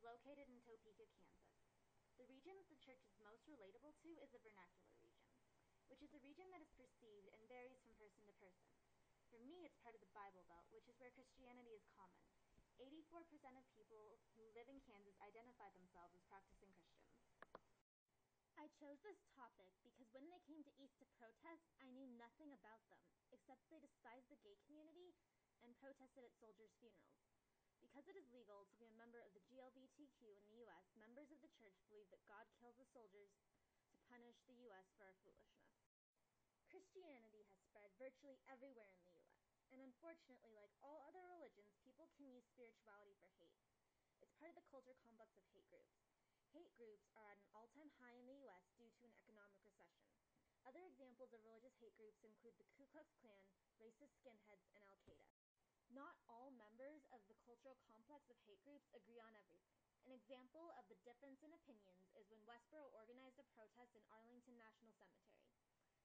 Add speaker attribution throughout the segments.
Speaker 1: located in Topeka, Kansas. The region that the church is most relatable to is the vernacular region, which is a region that is perceived and varies from person to person. For me, it's part of the Bible Belt, which is where Christianity is common. 84% of people who live in Kansas identify themselves as practicing Christians. I chose this topic because when they came to East to protest, I knew nothing about them, except they despised the gay community and protested at soldiers' funerals. Because it is legal to be a member of the GLBTQ in the U.S., members of the church believe that God kills the soldiers to punish the U.S. for our foolishness. Christianity has spread virtually everywhere in the U.S., and unfortunately, like all other religions, people can use spirituality for hate. It's part of the culture complex of hate groups. Hate groups are at an all-time high in the U.S. due to an economic recession. Other examples of religious hate groups include the Ku Klux Klan, racist skinheads, and Al-Qaeda. Not all members of the cultural complex of hate groups agree on everything. An example of the difference in opinions is when Westboro organized a protest in Arlington National Cemetery.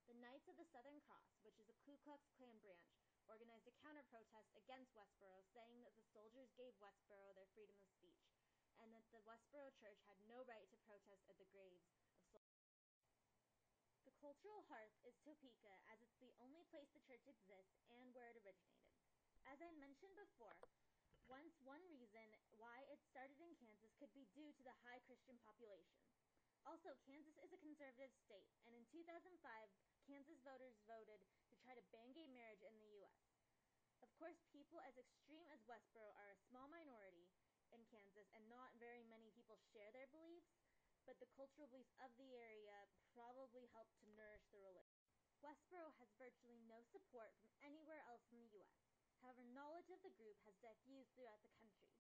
Speaker 1: The Knights of the Southern Cross, which is a Ku Klux Klan branch, organized a counter-protest against Westboro, saying that the soldiers gave Westboro their freedom of speech, and that the Westboro Church had no right to protest at the graves of soldiers. The cultural hearth is Topeka, as it's the only place the church exists and where it originated. As I mentioned before, one reason why it started in Kansas could be due to the high Christian population. Also, Kansas is a conservative state, and in 2005, Kansas voters voted to try to ban gay marriage in the U.S. Of course, people as extreme as Westboro are a small minority in Kansas, and not very many people share their beliefs, but the cultural beliefs of the area probably help to nourish the religion. Westboro has virtually no support from anywhere else in the U.S. However, knowledge of the group has diffused throughout the country.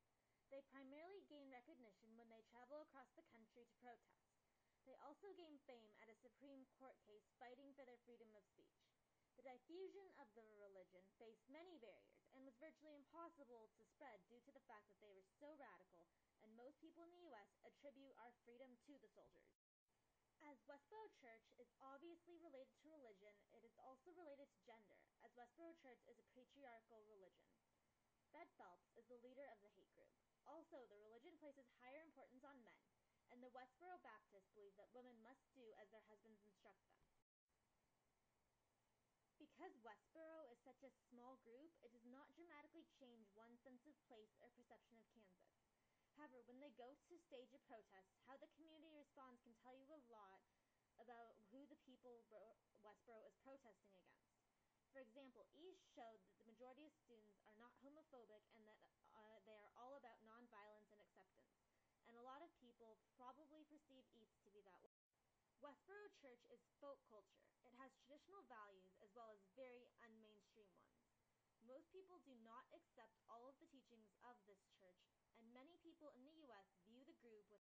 Speaker 1: They primarily gain recognition when they travel across the country to protest. They also gain fame at a Supreme Court case fighting for their freedom of speech. The diffusion of the religion faced many barriers and was virtually impossible to spread due to the fact that they were so radical, and most people in the U.S. attribute our freedom to the soldiers. As Westboro Church is obviously related to religion, it is also related to gender, as Westboro Church is a patriarchal religion. Fred Phelps is the leader of the hate group. Also, the religion places higher importance on men, and the Westboro Baptists believe that women must do as their husbands instruct them. Because Westboro is such a small group, it does not dramatically change one's sense of place or perception of Kansas. However, when they go to stage a protest, how the community responds can tell you a lot about who the people Westboro is protesting against. For example, East showed that the majority of students are not homophobic and that they are all about nonviolence and acceptance. And a lot of people probably perceive East to be that way. Westboro Church is folk culture. It has traditional values as well as very unmainstream ones. Most people do not accept all of the teachings of this church, and many people in the U.S. view the group with